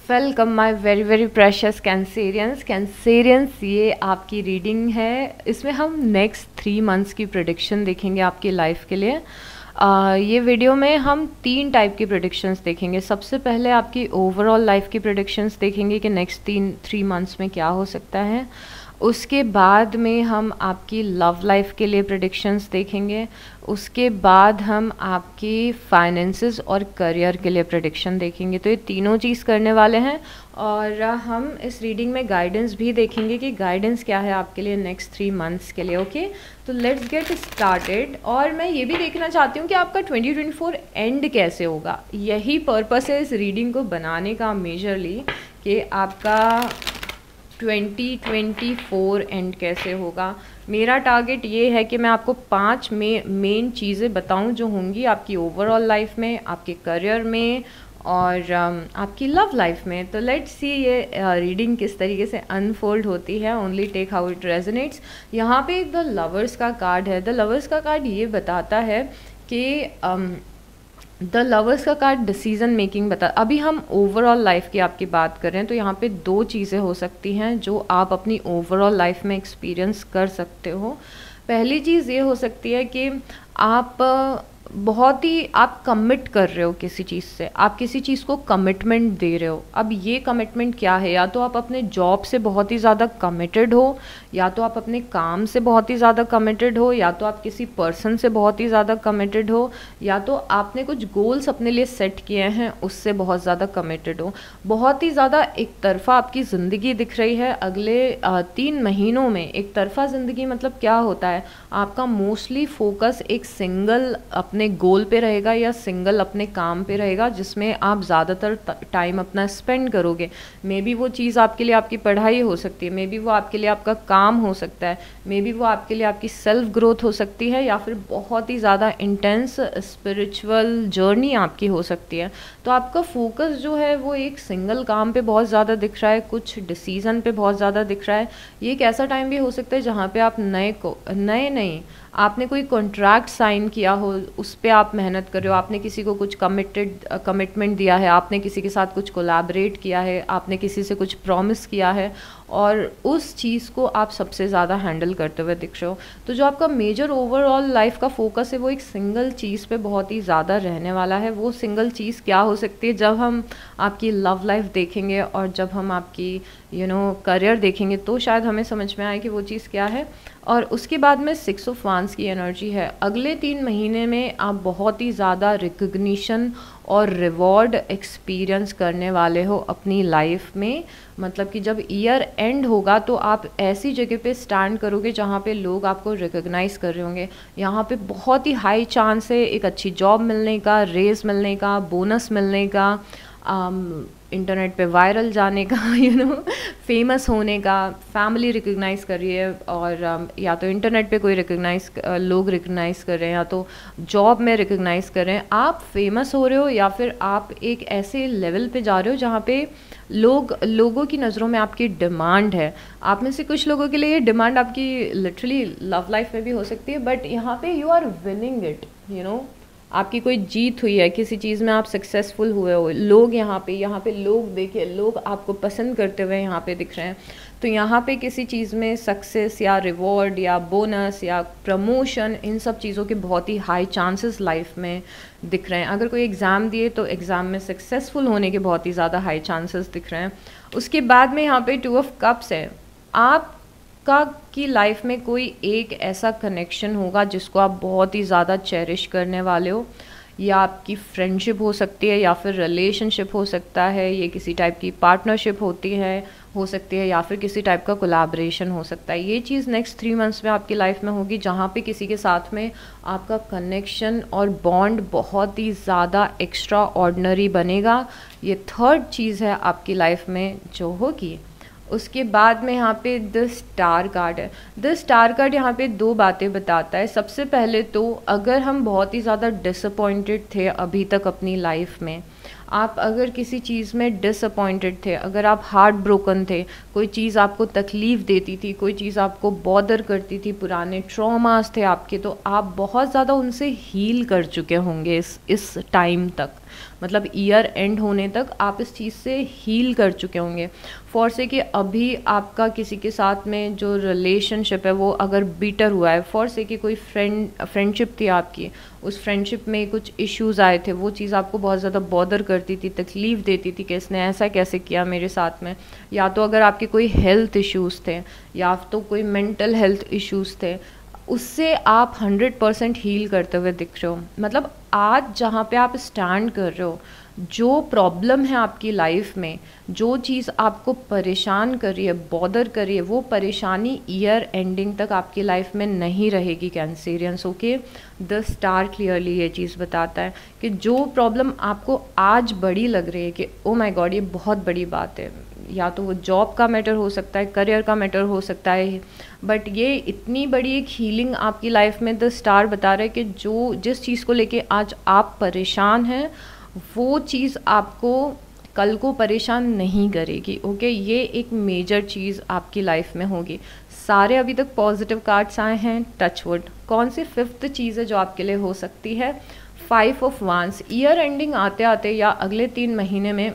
Welcome my very very precious Cancerians. ये आपकी reading है। इसमें हम नेक्स्ट 3 मंथ्स की प्रेडिक्शन देखेंगे आपकी लाइफ के लिए। ये वीडियो में हम 3 टाइप की प्रेडिक्शंस देखेंगे। सबसे पहले आपकी ओवरऑल लाइफ की प्रेडिक्शंस देखेंगे कि नेक्स्ट 3 मंथ्स में क्या हो सकता है। उसके बाद में हम आपकी लव लाइफ के लिए प्रेडिक्शंस देखेंगे। उसके बाद हम आपकी फाइनेंसेस और करियर के लिए प्रेडिक्शन देखेंगे। तो ये तीनों चीज़ करने वाले हैं और हम इस रीडिंग में गाइडेंस भी देखेंगे कि गाइडेंस क्या है आपके लिए नेक्स्ट 3 मंथ्स के लिए। ओके, तो लेट्स गेट स्टार्टेड। और मैं ये भी देखना चाहती हूँ कि आपका 2024 एंड कैसे होगा। यही पर्पस है इस रीडिंग को बनाने का मेजरली, कि आपका 2024 एंड कैसे होगा। मेरा टारगेट ये है कि मैं आपको 5 मेन चीज़ें बताऊं जो होंगी आपकी ओवरऑल लाइफ में, आपके करियर में और आपकी लव लाइफ में। तो लेट्स सी ये रीडिंग किस तरीके से अनफोल्ड होती है। Only take how it resonates. यहाँ पे द लवर्स का कार्ड है। द लवर्स का कार्ड ये बताता है कि द लवर्स का कार्ड डिसीजन मेकिंग बता। अभी हम ओवरऑल लाइफ की आपकी बात कर रहे हैं, तो यहाँ पे 2 चीज़ें हो सकती हैं जो आप अपनी ओवरऑल लाइफ में एक्सपीरियंस कर सकते हो। पहली चीज़ ये हो सकती है कि आप बहुत ही आप कमिट कर रहे हो किसी चीज़ से, आप किसी चीज़ को कमिटमेंट दे रहे हो। अब ये कमिटमेंट क्या है, या तो आप अपने जॉब से बहुत ही ज़्यादा कमिटेड हो, या तो आप अपने काम से बहुत ही ज़्यादा कमिटेड हो, या तो आप किसी पर्सन से बहुत ही ज़्यादा कमिटेड हो, या तो आपने कुछ गोल्स अपने लिए सेट किए हैं उससे बहुत ज़्यादा कमिटेड हो। बहुत ही ज़्यादा एक तरफा आपकी ज़िंदगी दिख रही है अगले 3 महीनों में। एक तरफा ज़िंदगी मतलब क्या होता है, आपका मोस्टली फोकस एक सिंगल अपने गोल पे रहेगा या सिंगल अपने काम पे रहेगा, जिसमें आप ज़्यादातर टाइम अपना स्पेंड करोगे। मे बी वो चीज़ आपके लिए आपकी पढ़ाई हो सकती है, मे बी वो आपके लिए आपका काम हो सकता है, मे बी वो आपके लिए आपकी सेल्फ ग्रोथ हो सकती है, या फिर बहुत ही ज़्यादा इंटेंस स्पिरिचुअल जर्नी आपकी हो सकती है। तो आपका फोकस जो है वो एक सिंगल काम पे बहुत ज़्यादा दिख रहा है, कुछ डिसीज़न पे बहुत ज़्यादा दिख रहा है। ये एक ऐसा टाइम भी हो सकता है जहाँ पे आप नए नहीं आपने कोई कॉन्ट्रैक्ट साइन किया हो, उस पर आप मेहनत कर रहे हो। आपने किसी को कुछ कमिटमेंट दिया है, आपने किसी के साथ कुछ कोलैबोरेट किया है, आपने किसी से कुछ प्रॉमिस किया है और उस चीज़ को आप सबसे ज़्यादा हैंडल करते हुए दिख रहे हो। तो जो आपका मेजर ओवरऑल लाइफ का फोकस है वो एक सिंगल चीज़ पे बहुत ही ज़्यादा रहने वाला है। वो सिंगल चीज़ क्या हो सकती है, जब हम आपकी लव लाइफ देखेंगे और जब हम आपकी करियर देखेंगे तो शायद हमें समझ में आए कि वो चीज़ क्या है। और उसके बाद में 6 ऑफ वांड्स की एनर्जी है। अगले 3 महीने में आप बहुत ही ज़्यादा रिकग्निशन और रिवॉर्ड एक्सपीरियंस करने वाले हो अपनी लाइफ में। मतलब कि जब ईयर एंड होगा तो आप ऐसी जगह पे स्टैंड करोगे जहाँ पे लोग आपको रिकग्नाइज़ कर रहे होंगे। यहाँ पे बहुत ही हाई चांस है एक अच्छी जॉब मिलने का, रेज मिलने का, बोनस मिलने का, इंटरनेट पे वायरल जाने का, फेमस होने का। फैमिली रिकग्नाइज़ कर रही है और या तो इंटरनेट पे कोई लोग रिकग्नाइज़ कर रहे हैं, या तो जॉब में रिकग्नाइज़ कर रहे हैं। आप फेमस हो रहे हो या फिर आप एक ऐसे लेवल पे जा रहे हो जहाँ पे लोगों की नज़रों में आपकी डिमांड है। आप में से कुछ लोगों के लिए ये डिमांड आपकी लिटरली लव लाइफ में भी हो सकती है, बट यहाँ पे यू आर विनिंग इट। आपकी कोई जीत हुई है, किसी चीज़ में आप सक्सेसफुल हुए हो। लोग यहाँ पे लोग देखिए, लोग आपको पसंद करते हुए यहाँ पे दिख रहे हैं। तो यहाँ पे किसी चीज़ में सक्सेस या रिवॉर्ड या बोनस या प्रमोशन, इन सब चीज़ों के बहुत ही हाई चांसेस लाइफ में दिख रहे हैं। अगर कोई एग्ज़ाम दिए तो एग्ज़ाम में सक्सेसफुल होने के बहुत ही ज़्यादा हाई चांसेस दिख रहे हैं। उसके बाद में यहाँ पे 2 ऑफ कप्स है। की लाइफ में कोई एक ऐसा कनेक्शन होगा जिसको आप बहुत ही ज़्यादा चेरिश करने वाले हो। या आपकी फ्रेंडशिप हो सकती है, या फिर रिलेशनशिप हो सकता है, ये किसी टाइप की पार्टनरशिप हो सकती है, या फिर किसी टाइप का कोलैबोरेशन हो सकता है। ये चीज़ नेक्स्ट 3 मंथ्स में आपकी लाइफ में होगी, जहाँ पे किसी के साथ में आपका कनेक्शन और बॉन्ड बहुत ही ज़्यादा एक्स्ट्रा ऑर्डिनरी बनेगा। ये 3rd चीज़ है आपकी लाइफ में जो होगी। उसके बाद में यहाँ पे द स्टार कार्ड है। द स्टार कार्ड यहाँ पे 2 बातें बताता है। सबसे पहले तो अगर हम बहुत ही ज़्यादा डिसअपॉइंटेड थे अभी तक अपनी लाइफ में, आप अगर किसी चीज़ में डिसअपॉइंटेड थे, अगर आप हार्ट ब्रोकन थे, कोई चीज़ आपको तकलीफ़ देती थी, कोई चीज़ आपको बॉदर करती थी, पुराने ट्रॉमास थे आपके, तो आप बहुत ज़्यादा उनसे हील कर चुके होंगे इस टाइम तक। मतलब ईयर एंड होने तक आप इस चीज़ से हील कर चुके होंगे। फॉर से कि अभी आपका किसी के साथ में जो रिलेशनशिप है वो अगर बीटर हुआ है, फॉर से कि कोई फ्रेंडशिप थी आपकी, उस फ्रेंडशिप में कुछ इश्यूज़ आए थे, वो चीज़ आपको बहुत ज़्यादा बॉदर करती थी, तकलीफ़ देती थी कि इसने ऐसा कैसे किया मेरे साथ में। या तो अगर आपके कोई हेल्थ इश्यूज़ थे या तो कोई मेंटल हेल्थ इश्यूज़ थे, उससे आप 100% हील करते हुए दिख रहे हो। मतलब आज जहाँ पे आप स्टैंड कर रहे हो, जो प्रॉब्लम है आपकी लाइफ में, जो चीज़ आपको परेशान कर रही है, बॉदर कर रही है, वो परेशानी ईयर एंडिंग तक आपकी लाइफ में नहीं रहेगी Cancerians. Okay, the star clearly ये चीज़ बताता है कि जो प्रॉब्लम आपको आज बड़ी लग रही है कि ओ माय गॉड ये बहुत बड़ी बात है, या तो वो जॉब का मैटर हो सकता है, करियर का मैटर हो सकता है, बट ये इतनी बड़ी एक हीलिंग आपकी लाइफ में द स्टार बता रहा है कि जो जिस चीज़ को लेके आज आप परेशान हैं, वो चीज़ आपको कल को परेशान नहीं करेगी। ओके, ये एक मेजर चीज़ आपकी लाइफ में होगी। सारे अभी तक पॉजिटिव कार्ड्स आए हैं, टच वुड। कौन सी फिफ्थ चीज़ है जो आपके लिए हो सकती है? 5 ऑफ वांस। ईयर एंडिंग आते आते या अगले 3 महीने में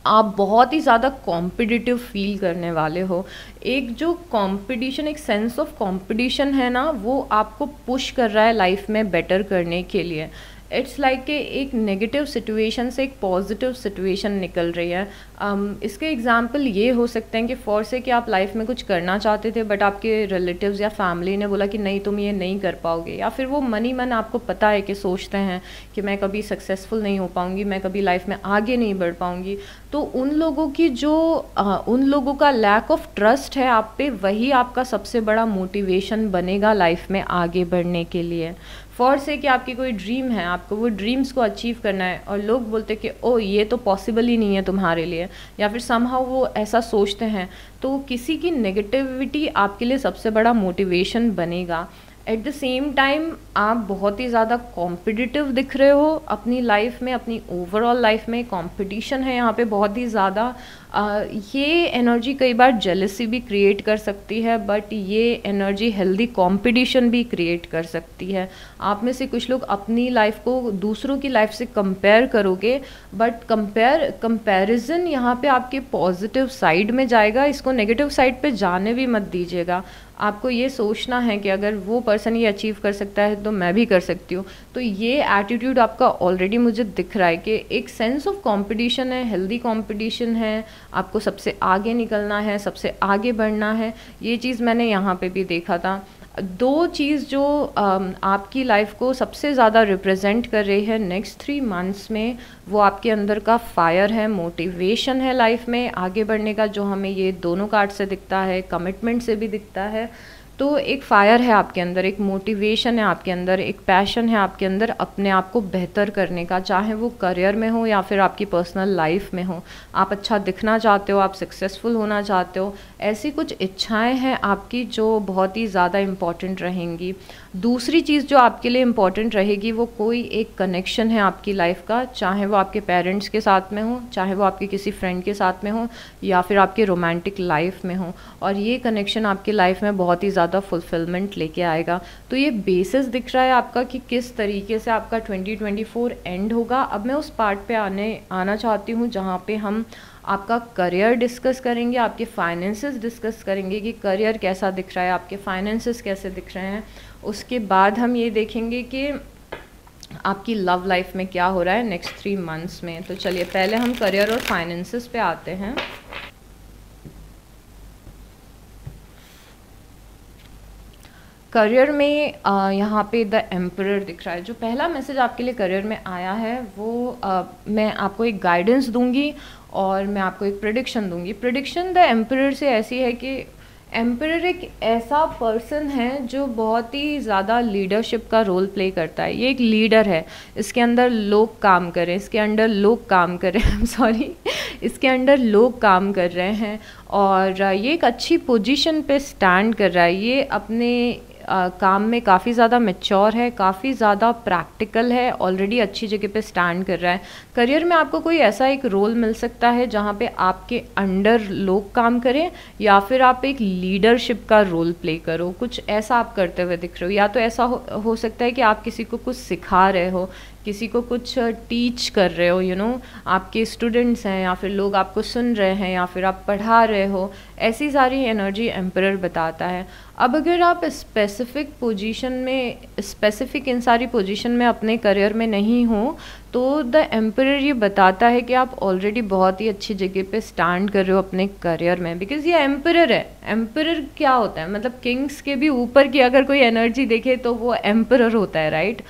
आप बहुत ही ज़्यादा कॉम्पिटिटिव फील करने वाले हो। एक जो कंपटीशन, एक सेंस ऑफ कंपटीशन है ना, वो आपको पुश कर रहा है लाइफ में बेटर करने के लिए। इट्स लाइक कि एक नेगेटिव सिचुएशन से एक पॉजिटिव सिचुएशन निकल रही है। इसके एग्जांपल ये हो सकते हैं कि फॉर से कि आप लाइफ में कुछ करना चाहते थे बट आपके रिलेटिव्स या फैमिली ने बोला कि नहीं तुम ये नहीं कर पाओगे, या फिर वो मन ही मन आपको पता है कि सोचते हैं कि मैं कभी सक्सेसफुल नहीं हो पाऊँगी, मैं कभी लाइफ में आगे नहीं बढ़ पाऊँगी। तो उन लोगों की जो उन लोगों का लैक ऑफ ट्रस्ट है आप पे, वही आपका सबसे बड़ा मोटिवेशन बनेगा लाइफ में आगे बढ़ने के लिए। फॉर से कि आपकी कोई ड्रीम है, आपको वो ड्रीम्स को अचीव करना है और लोग बोलते कि ओ ये तो पॉसिबल ही नहीं है तुम्हारे लिए, या फिर समहाउ वो ऐसा सोचते हैं, तो किसी की नेगेटिविटी आपके लिए सबसे बड़ा मोटिवेशन बनेगा। एट द सेम टाइम आप बहुत ही ज़्यादा कॉम्पिटिटिव दिख रहे हो अपनी लाइफ में, अपनी ओवरऑल लाइफ में कंपटीशन है यहाँ पे बहुत ही ज़्यादा। ये एनर्जी कई बार जेलसी भी क्रिएट कर सकती है, बट ये एनर्जी हेल्दी कंपटीशन भी क्रिएट कर सकती है। आप में से कुछ लोग अपनी लाइफ को दूसरों की लाइफ से कंपेयर करोगे, बट कंपैरिजन यहाँ पे आपके पॉजिटिव साइड में जाएगा, इसको नेगेटिव साइड पे जाने भी मत दीजिएगा। आपको ये सोचना है कि अगर वो पर्सन ये अचीव कर सकता है तो मैं भी कर सकती हूँ। तो ये एटीट्यूड आपका ऑलरेडी मुझे दिख रहा है कि एक सेंस ऑफ कंपटीशन है, हेल्दी कंपटीशन है, आपको सबसे आगे निकलना है, सबसे आगे बढ़ना है। ये चीज़ मैंने यहाँ पे भी देखा था। दो चीज़ जो आपकी लाइफ को सबसे ज़्यादा रिप्रेजेंट कर रही है नेक्स्ट 3 मंथ्स में, वो आपके अंदर का फायर है, मोटिवेशन है लाइफ में आगे बढ़ने का, जो हमें ये दोनों कार्ड से दिखता है, कमिटमेंट से भी दिखता है। तो एक फायर है आपके अंदर, एक मोटिवेशन है आपके अंदर, एक पैशन है आपके अंदर अपने आप को बेहतर करने का, चाहे वो करियर में हो या फिर आपकी पर्सनल लाइफ में हो। आप अच्छा दिखना चाहते हो, आप सक्सेसफुल होना चाहते हो, ऐसी कुछ इच्छाएं हैं आपकी जो बहुत ही ज़्यादा इम्पॉर्टेंट रहेंगी। दूसरी चीज़ जो आपके लिए इम्पॉर्टेंट रहेगी, वो कोई एक कनेक्शन है आपकी लाइफ का, चाहे वो आपके पेरेंट्स के साथ में हो, चाहे वो आपके किसी फ्रेंड के साथ में हो, या फिर आपके रोमांटिक लाइफ में हो, और ये कनेक्शन आपकी लाइफ में बहुत ही ज़्यादा फुलफिलमेंट लेके आएगा। तो ये बेसिस दिख रहा है आपका कि किस तरीके से आपका 2024 एंड होगा। अब मैं उस पार्ट पे आना चाहती हूँ जहाँ पे हम आपका करियर डिस्कस करेंगे, आपके फाइनेंसेस डिस्कस करेंगे कि करियर कैसा दिख रहा है, आपके फाइनेंसेस कैसे दिख रहे हैं। उसके बाद हम ये देखेंगे कि आपकी लव लाइफ में क्या हो रहा है नेक्स्ट 3 मंथ्स में। तो चलिए पहले हम करियर और फाइनेंसेस पे आते हैं। करियर में यहाँ पे द एम्परर दिख रहा है। जो पहला मैसेज आपके लिए करियर में आया है वो मैं आपको एक गाइडेंस दूंगी और मैं आपको एक प्रेडिक्शन दूंगी। प्रेडिक्शन द एम्परर से ऐसी है कि एम्परर एक ऐसा पर्सन है जो बहुत ही ज़्यादा लीडरशिप का रोल प्ले करता है। ये एक लीडर है, इसके अंदर लोग काम करें, इसके अंडर लोग काम करें सॉरी इसके अंडर लोग काम कर रहे हैं, और ये एक अच्छी पोजीशन पे स्टैंड कर रहा है। ये अपने काम में काफ़ी ज़्यादा मैच्योर है, काफ़ी ज़्यादा प्रैक्टिकल है, ऑलरेडी अच्छी जगह पे स्टैंड कर रहा है। करियर में आपको कोई ऐसा एक रोल मिल सकता है जहाँ पे आपके अंडर लोग काम करें, या फिर आप एक लीडरशिप का रोल प्ले करो, कुछ ऐसा आप करते हुए दिख रहे हो। या तो ऐसा हो सकता है कि आप किसी को कुछ सिखा रहे हो, किसी को कुछ टीच कर रहे हो, आपके स्टूडेंट्स हैं या फिर लोग आपको सुन रहे हैं या फिर आप पढ़ा रहे हो, ऐसी सारी एनर्जी एम्परर बताता है। अब अगर आप स्पेसिफिक इन सारी पोजीशन में अपने करियर में नहीं हो, तो द एम्परर ये बताता है कि आप ऑलरेडी बहुत ही अच्छी जगह पे स्टैंड कर रहे हो अपने करियर में, बिकॉज ये एम्परर है। एम्परर क्या होता है, मतलब किंग्स के भी ऊपर की अगर कोई एनर्जी देखे तो वो एम्परर होता है, राइट।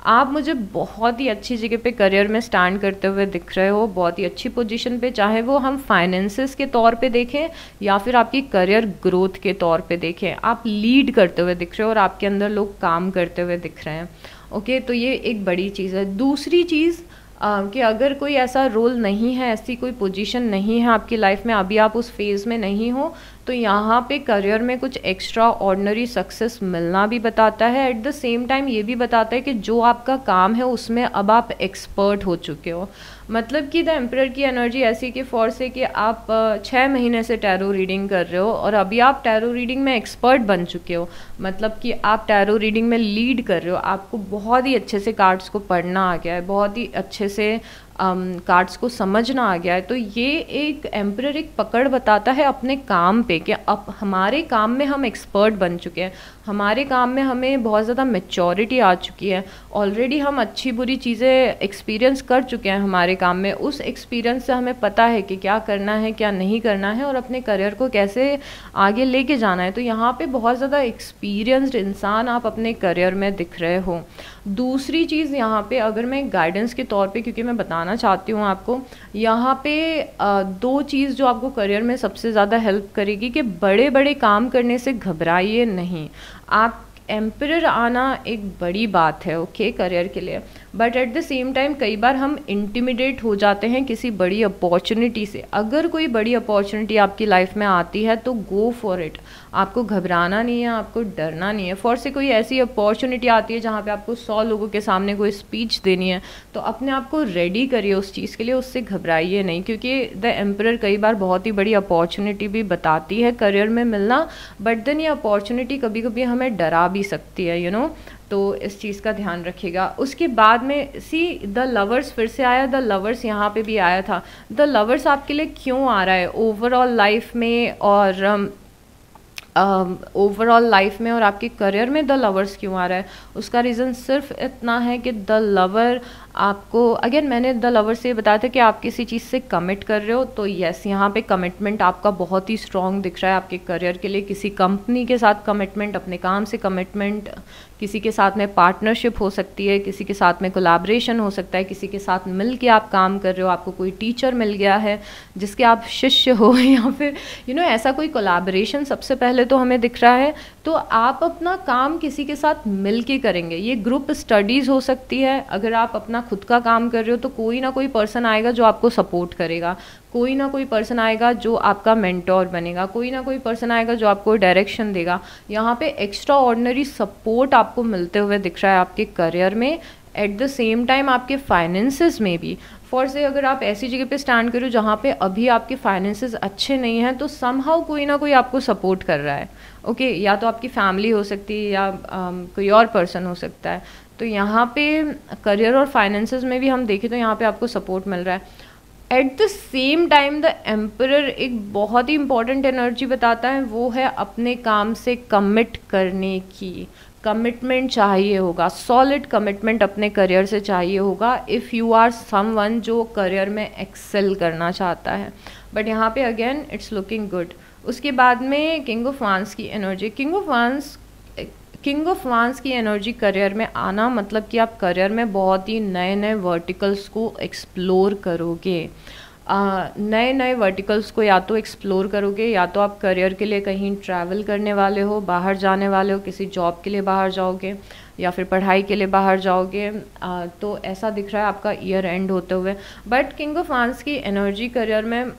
आप मुझे बहुत ही अच्छी जगह पे करियर में स्टैंड करते हुए दिख रहे हो, बहुत ही अच्छी पोजीशन पे, चाहे वो हम फाइनेंसेस के तौर पे देखें या फिर आपकी करियर ग्रोथ के तौर पे देखें, आप लीड करते हुए दिख रहे हो और आपके अंदर लोग काम करते हुए दिख रहे हैं। ओके, तो ये एक बड़ी चीज़ है। दूसरी चीज़ कि अगर कोई ऐसा रोल नहीं है, ऐसी कोई पोजीशन नहीं है आपकी लाइफ में, अभी आप उस फेज़ में नहीं हो, तो यहाँ पे करियर में कुछ एक्स्ट्रा ऑर्डिनरी सक्सेस मिलना भी बताता है। एट द सेम टाइम ये भी बताता है कि जो आपका काम है उसमें अब आप एक्सपर्ट हो चुके हो। मतलब कि द एम्परर की एनर्जी ऐसी कि फॉर से कि आप 6 महीने से टैरो रीडिंग कर रहे हो और अभी आप टैरो रीडिंग में एक्सपर्ट बन चुके हो, मतलब कि आप टैरो रीडिंग में लीड कर रहे हो, आपको बहुत ही अच्छे से कार्ड्स को पढ़ना आ गया है, बहुत ही अच्छे से कार्ड्स को समझना आ गया है। तो ये एक एम्परर एक पकड़ बताता है अपने काम पे कि अब हमारे काम में हम एक्सपर्ट बन चुके हैं, हमारे काम में हमें बहुत ज़्यादा मैच्योरिटी आ चुकी है, ऑलरेडी हम अच्छी बुरी चीज़ें एक्सपीरियंस कर चुके हैं हमारे काम में, उस एक्सपीरियंस से हमें पता है कि क्या करना है क्या नहीं करना है और अपने करियर को कैसे आगे लेके जाना है। तो यहाँ पे बहुत ज़्यादा एक्सपीरियंस्ड इंसान आप अपने करियर में दिख रहे हो। दूसरी चीज़ यहाँ पे अगर मैं गाइडेंस के तौर पे, क्योंकि मैं बताना चाहती हूँ आपको, यहाँ पे दो चीज़ जो आपको करियर में सबसे ज़्यादा हेल्प करेगी कि बड़े बड़े काम करने से घबराइए नहीं। आप एम्परर आना एक बड़ी बात है, ओके, करियर के लिए, but at the same time कई बार हम इंटिमिडेट हो जाते हैं किसी बड़ी अपॉर्चुनिटी से। अगर कोई बड़ी अपॉर्चुनिटी आपकी लाइफ में आती है तो गो फॉर इट, आपको घबराना नहीं है, आपको डरना नहीं है। फॉर से कोई ऐसी अपॉर्चुनिटी आती है जहाँ पे आपको 100 लोगों के सामने कोई स्पीच देनी है, तो अपने आप को रेडी करिए उस चीज़ के लिए, उससे घबराइए नहीं, क्योंकि द एम्परर कई बार बहुत ही बड़ी अपॉर्चुनिटी भी बताती है करियर में मिलना, बट देन ये अपॉर्चुनिटी कभी कभी हमें डरा भी सकती है, तो इस चीज़ का ध्यान रखिएगा। उसके बाद में द लवर्स फिर से आया, द लवर्स यहाँ पे भी आया था। द लवर्स आपके लिए क्यों आ रहा है ओवरऑल लाइफ में, और ओवरऑल लाइफ में और आपके करियर में द लवर्स क्यों आ रहा है, उसका रीज़न सिर्फ इतना है कि द लवर आपको, अगेन मैंने द लवर से बताया था कि आप किसी चीज़ से कमिट कर रहे हो, तो यस यहाँ पे कमिटमेंट आपका बहुत ही स्ट्रॉन्ग दिख रहा है आपके करियर के लिए। किसी कंपनी के साथ कमिटमेंट, अपने काम से कमिटमेंट, किसी के साथ में पार्टनरशिप हो सकती है, किसी के साथ में कोलैबोरेशन हो सकता है, किसी के साथ मिल के आप काम कर रहे हो, आपको कोई टीचर मिल गया है जिसके आप शिष्य हो, या फिर ऐसा कोई कोलैबोरेशन सबसे पहले तो हमें दिख रहा है। तो आप अपना काम किसी के साथ मिल के करेंगे, ये ग्रुप स्टडीज़ हो सकती है। अगर आप अपना खुद का काम कर रहे हो तो कोई ना कोई पर्सन आएगा जो आपको सपोर्ट करेगा, कोई ना कोई पर्सन आएगा जो आपका मेंटोर बनेगा, कोई ना कोई पर्सन आएगा जो आपको डायरेक्शन देगा। यहाँ पे एक्स्ट्रा ऑर्डिनरी सपोर्ट आपको मिलते हुए दिख रहा है आपके करियर में। एट द सेम टाइम आपके फाइनेंसेस में भी, फॉर से अगर आप ऐसी जगह पे स्टैंड करो जहाँ पे अभी आपके फाइनेंसेस अच्छे नहीं हैं, तो समहाउ कोई ना कोई आपको सपोर्ट कर रहा है, ओके, या तो आपकी फैमिली हो सकती है या कोई और पर्सन हो सकता है। तो यहाँ पे करियर और फाइनेंसेस में भी हम देखें तो यहाँ पे आपको सपोर्ट मिल रहा है। At the same time the emperor एक बहुत ही इंपॉर्टेंट एनर्जी बताता है, वो है अपने काम से कमिट करने की। कमिटमेंट चाहिए होगा, सॉलिड कमिटमेंट अपने करियर से चाहिए होगा इफ़ यू आर समवन जो करियर में एक्सेल करना चाहता है। बट यहाँ पे अगेन इट्स लुकिंग गुड। उसके बाद में किंग ऑफ वांस की एनर्जी, किंग ऑफ वांस की एनर्जी करियर में आना मतलब कि आप करियर में बहुत ही नए नए वर्टिकल्स को एक्सप्लोर करोगे। नए नए वर्टिकल्स को या तो एक्सप्लोर करोगे, या तो आप करियर के लिए कहीं ट्रैवल करने वाले हो, बाहर जाने वाले हो, किसी जॉब के लिए बाहर जाओगे या फिर पढ़ाई के लिए बाहर जाओगे। तो ऐसा दिख रहा है आपका ईयर एंड होते हुए। बट किंग ऑफ वांस की एनर्जी करियर में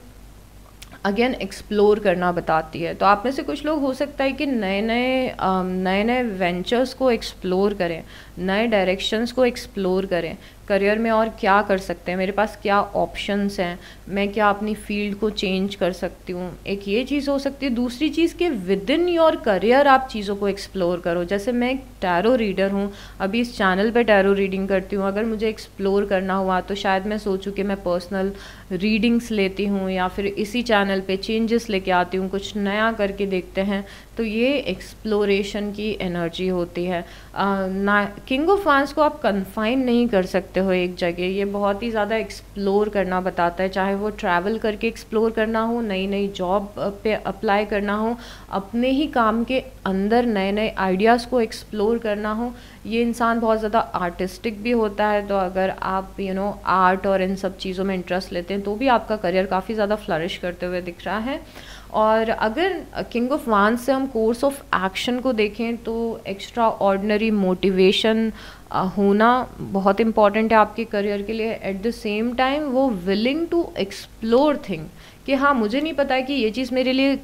अगेन एक्सप्लोर करना बताती है। तो आप में से कुछ लोग हो सकता है कि नए नए वेंचर्स को एक्सप्लोर करें, नए डायरेक्शंस को एक्सप्लोर करें। करियर में और क्या कर सकते हैं, मेरे पास क्या ऑप्शंस हैं, मैं क्या अपनी फील्ड को चेंज कर सकती हूँ, एक ये चीज़ हो सकती है। दूसरी चीज़ कि विद इन योर करियर आप चीज़ों को एक्सप्लोर करो। जैसे मैं एक टैरो रीडर हूँ, अभी इस चैनल पे टैरो रीडिंग करती हूँ, अगर मुझे एक्सप्लोर करना हुआ तो शायद मैं सोचूं कि मैं पर्सनल रीडिंग्स लेती हूँ या फिर इसी चैनल पे चेंजेस लेके आती हूँ, कुछ नया करके देखते हैं। तो ये एक्सप्लोरेशन की एनर्जी होती है। ना किंग ऑफ वांड्स को आप कन्फाइन नहीं कर सकते हो एक जगह, ये बहुत ही ज़्यादा एक्सप्लोर करना बताता है, चाहे वो ट्रैवल करके एक्सप्लोर करना हो, नई नई जॉब पे अप्लाई करना हो, अपने ही काम के अंदर नए नए आइडियाज़ को एक्सप्लोर करना हो। ये इंसान बहुत ज़्यादा आर्टिस्टिक भी होता है, तो अगर आप आर्ट और इन सब चीज़ों में इंटरेस्ट लेते हैं तो भी आपका करियर काफ़ी ज़्यादा फ्लरिश करते हुए दिख रहा है। और अगर किंग ऑफ वांड्स से हम कोर्स ऑफ एक्शन को देखें तो एक्स्ट्रा ऑर्डिनरी मोटिवेशन होना बहुत इम्पॉर्टेंट है आपके करियर के लिए। एट द सेम टाइम वो विलिंग टू एक्सप्लोर थिंग, कि हाँ मुझे नहीं पता है कि ये चीज़ मेरे लिए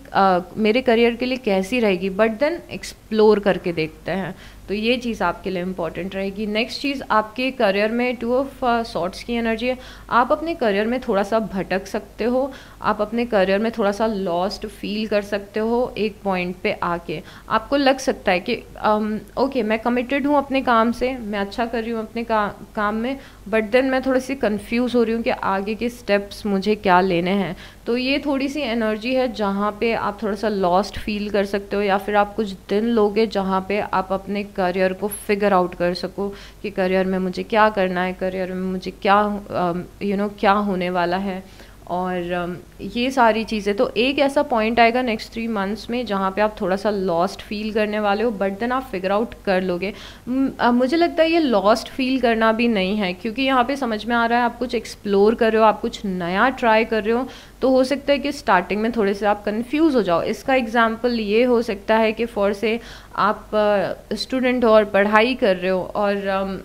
मेरे करियर के लिए कैसी रहेगी, बट देन एक्सप्लोर करके देखते हैं, तो ये चीज़ आपके लिए इम्पॉर्टेंट रहेगी। नेक्स्ट चीज़ आपके करियर में 2 ऑफ सॉर्ट्स की एनर्जी है। आप अपने करियर में थोड़ा सा भटक सकते हो, आप अपने करियर में थोड़ा सा लॉस्ट फील कर सकते हो। एक पॉइंट पे आके आपको लग सकता है कि ओके मैं कमिटेड हूँ अपने काम से, मैं अच्छा कर रही हूँ अपने काम में, बट देन मैं थोड़ी सी कंफ्यूज हो रही हूँ कि आगे के स्टेप्स मुझे क्या लेने हैं। तो ये थोड़ी सी एनर्जी है जहाँ पे आप थोड़ा सा लॉस्ट फील कर सकते हो, या फिर आप कुछ दिन लोगे जहाँ पे आप अपने करियर को फिगर आउट कर सको कि करियर में मुझे क्या करना है, करियर में मुझे क्या क्या होने वाला है, और ये सारी चीज़ें। तो एक ऐसा पॉइंट आएगा नेक्स्ट 3 मंथ्स में जहाँ पे आप थोड़ा सा लॉस्ट फील करने वाले हो, बट देन आप फिगर आउट कर लोगे। मुझे लगता है ये लॉस्ट फील करना भी नहीं है, क्योंकि यहाँ पे समझ में आ रहा है आप कुछ एक्सप्लोर कर रहे हो, आप कुछ नया ट्राई कर रहे हो। तो हो सकता है कि स्टार्टिंग में थोड़े से आप कंफ्यूज हो जाओ। इसका एग्जांपल ये हो सकता है कि फॉर से आप स्टूडेंट हो और पढ़ाई कर रहे हो, और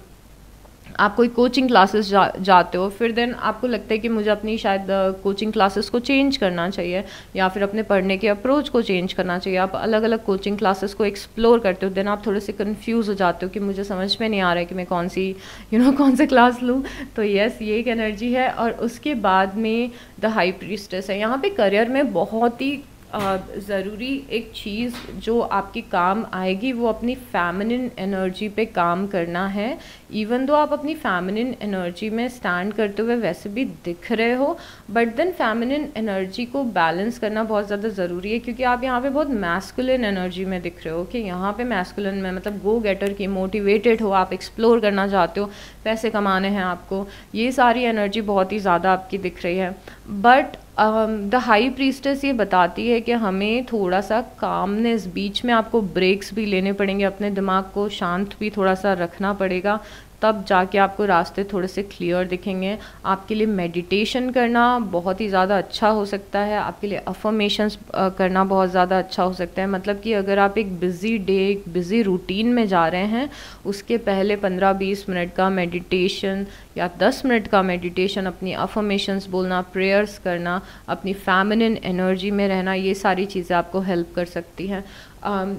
आप कोई कोचिंग क्लासेस जाते हो, फिर देन आपको लगता है कि मुझे अपनी शायद कोचिंग क्लासेस को चेंज करना चाहिए, या फिर अपने पढ़ने के अप्रोच को चेंज करना चाहिए। आप अलग अलग कोचिंग क्लासेस को एक्सप्लोर करते हो, देन आप थोड़े से कंफ्यूज हो जाते हो कि मुझे समझ में नहीं आ रहा है कि मैं कौन सी कौन से क्लास लूँ। तो यस, ये एक एनर्जी है। और उसके बाद में द हाई प्रीस्टेस है। यहाँ पे करियर में बहुत ही ज़रूरी एक चीज़ जो आपके काम आएगी वो अपनी फेमिनिन एनर्जी पे काम करना है। इवन दो आप अपनी फेमिनिन एनर्जी में स्टैंड करते हुए वैसे भी दिख रहे हो, बट देन फेमिनिन एनर्जी को बैलेंस करना बहुत ज़्यादा ज़रूरी है, क्योंकि आप यहाँ पे बहुत मैस्कुलिन एनर्जी में दिख रहे हो कि यहाँ पे मैस्कुलिन में मतलब गो गेटर की, मोटिवेटेड हो, आप एक्सप्लोर करना चाहते हो, पैसे कमाने हैं आपको, ये सारी एनर्जी बहुत ही ज़्यादा आपकी दिख रही है। बट द हाई प्रीस्टेस ये बताती है कि हमें थोड़ा सा कामनेस, बीच में आपको ब्रेक्स भी लेने पड़ेंगे, अपने दिमाग को शांत भी थोड़ा सा रखना पड़ेगा, तब जाके आपको रास्ते थोड़े से क्लियर दिखेंगे। आपके लिए मेडिटेशन करना बहुत ही ज़्यादा अच्छा हो सकता है, आपके लिए अफर्मेशंस करना बहुत ज़्यादा अच्छा हो सकता है। मतलब कि अगर आप एक बिज़ी डे, एक बिज़ी रूटीन में जा रहे हैं, उसके पहले 15-20 मिनट का मेडिटेशन या 10 मिनट का मेडिटेशन, अपनी अफर्मेशंस बोलना, प्रेयर्स करना, अपनी फेमिनिन एनर्जी में रहना, ये सारी चीज़ें आपको हेल्प कर सकती हैं।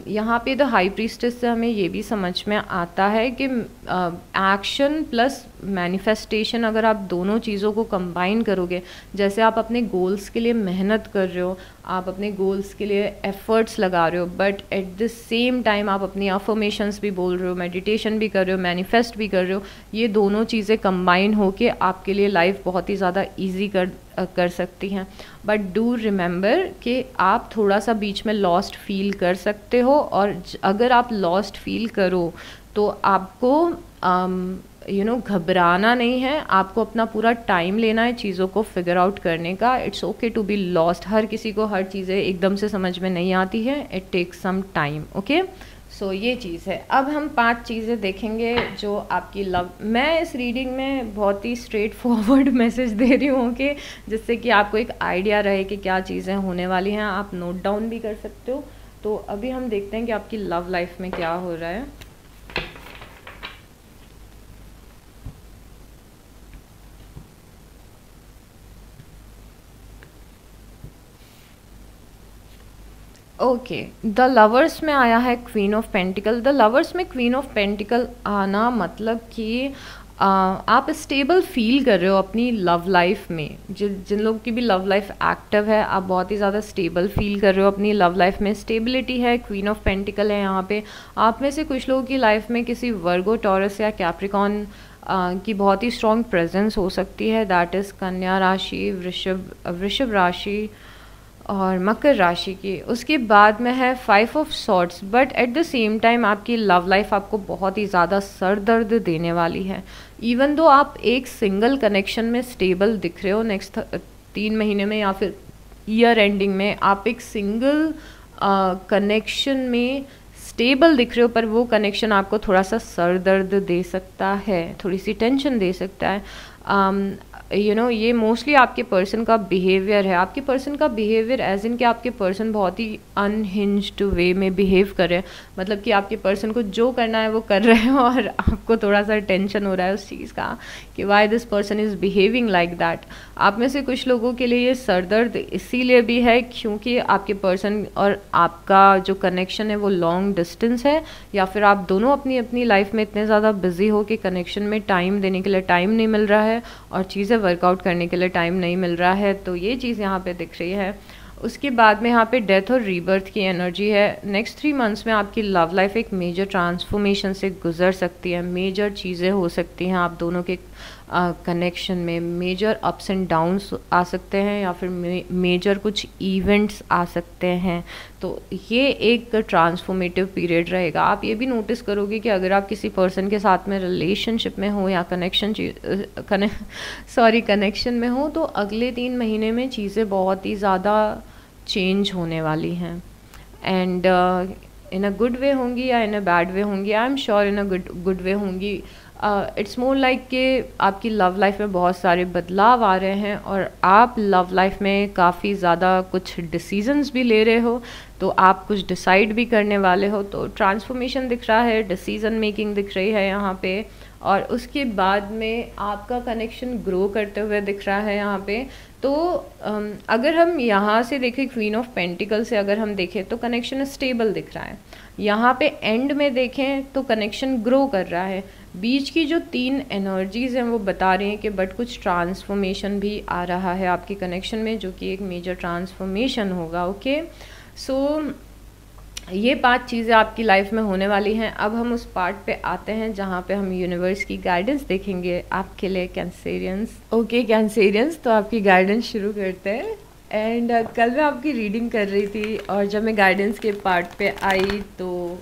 यहाँ पे द हाई प्रीस्टेस से हमें ये भी समझ में आता है कि एक्शन प्लस मैनिफेस्टेशन, अगर आप दोनों चीज़ों को कंबाइन करोगे, जैसे आप अपने गोल्स के लिए मेहनत कर रहे हो, आप अपने गोल्स के लिए एफर्ट्स लगा रहे हो, but at the same time आप अपनी अफर्मेशंस भी बोल रहे हो, मेडिटेशन भी कर रहे हो, मैनिफेस्ट भी कर रहे हो, ये दोनों चीज़ें कंबाइन होके आपके लिए लाइफ बहुत ही ज़्यादा ईजी कर सकती हैं। बट डू रिमेंबर कि आप थोड़ा सा बीच में लॉस्ट फील कर सकते हो, और अगर आप लॉस्ट फील करो तो आपको घबराना नहीं है, आपको अपना पूरा टाइम लेना है चीज़ों को फिगर आउट करने का। It's okay to be lost. हर किसी को हर चीज़ें एकदम से समझ में नहीं आती है, it takes some time. Okay, so ये चीज़ है। अब हम 5 चीज़ें देखेंगे जो आपकी लव, मैं इस रीडिंग में बहुत ही स्ट्रेट फॉरवर्ड मैसेज दे रही हूँ कि जिससे कि आपको एक आइडिया रहे कि क्या चीज़ें होने वाली हैं, आप नोट डाउन भी कर सकते हो। तो अभी हम देखते हैं कि आपकी लव लाइफ में क्या हो रहा है। ओके, द लवर्स में आया है queen of pentacle. The lovers में क्वीन ऑफ पेंटिकल आना मतलब कि आप स्टेबल फील कर रहे हो अपनी लव लाइफ में। जिन लोगों की भी लव लाइफ एक्टिव है, आप बहुत ही ज़्यादा स्टेबल फील कर रहे हो अपनी लव लाइफ में। स्टेबिलिटी है, क्वीन ऑफ पेंटिकल है यहाँ पे। आप में से कुछ लोगों की लाइफ में किसी वर्गो, टॉरस या कैप्रिकॉन की बहुत ही स्ट्रॉन्ग प्रेजेंस हो सकती है। दैट इज़ कन्या राशि, वृषभ राशि और मकर राशि की। उसके बाद में है 5 of swords. But at the same time आपकी लव लाइफ आपको बहुत ही ज़्यादा सर दर्द देने वाली है। इवन दो आप एक सिंगल कनेक्शन में स्टेबल दिख रहे हो नेक्स्ट 3 महीने में या फिर ईयर एंडिंग में, आप एक सिंगल कनेक्शन में स्टेबल दिख रहे हो, पर वो कनेक्शन आपको थोड़ा सा सर दर्द दे सकता है, थोड़ी सी टेंशन दे सकता है। ये मोस्टली आपके पर्सन का बिहेवियर है। आपके पर्सन का बिहेवियर एज इन कि आपके पर्सन बहुत ही अनहिंज्ड वे में बिहेव कर रहे हैं। मतलब कि आपके पर्सन को जो करना है वो कर रहे हैं और आपको थोड़ा सा टेंशन हो रहा है उस चीज़ का कि why this person is behaving like that. आप में से कुछ लोगों के लिए ये सरदर्द इसीलिए भी है क्योंकि आपके पर्सन और आपका जो कनेक्शन है वो लॉन्ग डिस्टेंस है, या फिर आप दोनों अपनी अपनी लाइफ में इतने ज़्यादा बिजी हो कि कनेक्शन में टाइम देने के लिए टाइम नहीं मिल रहा है और चीज़ें वर्कआउट करने के लिए टाइम नहीं मिल रहा है। तो ये चीज़ यहाँ पे दिख रही है। उसके बाद में यहाँ पे डेथ और रीबर्थ की एनर्जी है। नेक्स्ट 3 मंथ्स में आपकी लव लाइफ एक मेजर ट्रांसफॉर्मेशन से गुजर सकती है। मेजर चीज़ें हो सकती हैं आप दोनों के कनेक्शन में। मेजर अप्स एंड डाउन्स आ सकते हैं या फिर मेजर कुछ इवेंट्स आ सकते हैं। तो ये एक ट्रांसफॉर्मेटिव पीरियड रहेगा। आप ये भी नोटिस करोगे कि अगर आप किसी पर्सन के साथ में रिलेशनशिप में हो या कनेक्शन में हो, तो अगले 3 महीने में चीज़ें बहुत ही ज़्यादा चेंज होने वाली हैं। And in a good way होंगी या इन अ बैड वे होंगी। I am sure in a good way होंगी। इट्स मोर लाइक कि आपकी लव लाइफ में बहुत सारे बदलाव आ रहे हैं और आप लव लाइफ में काफ़ी ज़्यादा कुछ डिसीजंस भी ले रहे हो, तो आप कुछ डिसाइड भी करने वाले हो। तो ट्रांसफॉर्मेशन दिख रहा है, डिसीजन मेकिंग दिख रही है यहाँ पे। और उसके बाद में आपका कनेक्शन ग्रो करते हुए दिख रहा है यहाँ पे। तो अगर हम यहाँ से देखें, क्वीन ऑफ पेंटिकल से अगर हम देखें तो कनेक्शन स्टेबल दिख रहा है। यहाँ पे एंड में देखें तो कनेक्शन ग्रो कर रहा है। बीच की जो 3 एनर्जीज़ हैं वो बता रही हैं कि बट कुछ ट्रांसफॉर्मेशन भी आ रहा है आपके कनेक्शन में, जो कि एक मेजर ट्रांसफॉर्मेशन होगा। ओके, सो ये 5 चीज़ें आपकी लाइफ में होने वाली हैं। अब हम उस पार्ट पे आते हैं जहाँ पे हम यूनिवर्स की गाइडेंस देखेंगे आपके लिए, कैंसेरियंस। ओके कैंसेरियंस, तो आपकी गाइडेंस शुरू करते हैं। एंड कल मैं आपकी रीडिंग कर रही थी और जब मैं गाइडेंस के पार्ट पे आई तो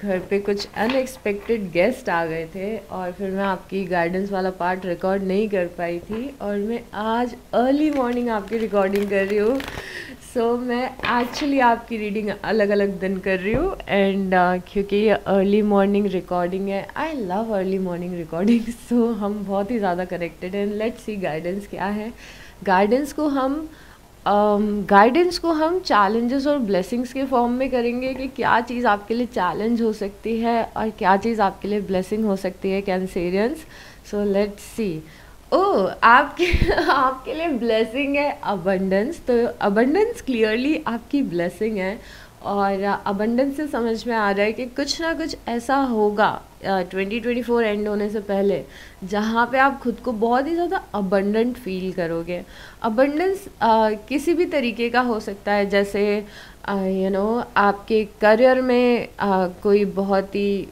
घर पे कुछ अनएक्सपेक्टेड गेस्ट आ गए थे और फिर मैं आपकी गाइडेंस वाला पार्ट रिकॉर्ड नहीं कर पाई थी और मैं आज अर्ली मॉर्निंग आपकी रिकॉर्डिंग कर रही हूँ। सो मैं एक्चुअली आपकी रीडिंग अलग अलग दिन कर रही हूँ एंड क्योंकि ये अर्ली मॉर्निंग रिकॉर्डिंग है, I love early morning recording. So हम बहुत ही ज़्यादा कनेक्टेड हैं। लेट्स सी गाइडेंस क्या है। गाइडेंस को हम चैलेंजेस और ब्लेसिंग्स के फॉर्म में करेंगे कि क्या चीज़ आपके लिए चैलेंज हो सकती है और क्या चीज़ आपके लिए ब्लेसिंग हो सकती है कैंसेरियंस। So let's see. आपके लिए ब्लेसिंग है अबंडेंस। तो अबंडेंस क्लियरली आपकी ब्लेसिंग है और अबंडेंस से समझ में आ रहा है कि कुछ ना कुछ ऐसा होगा 2024 एंड होने से पहले जहाँ पे आप खुद को बहुत ही ज़्यादा अबंडेंट फील करोगे। अबंडेंस किसी भी तरीके का हो सकता है, जैसे आपके करियर में कोई बहुत ही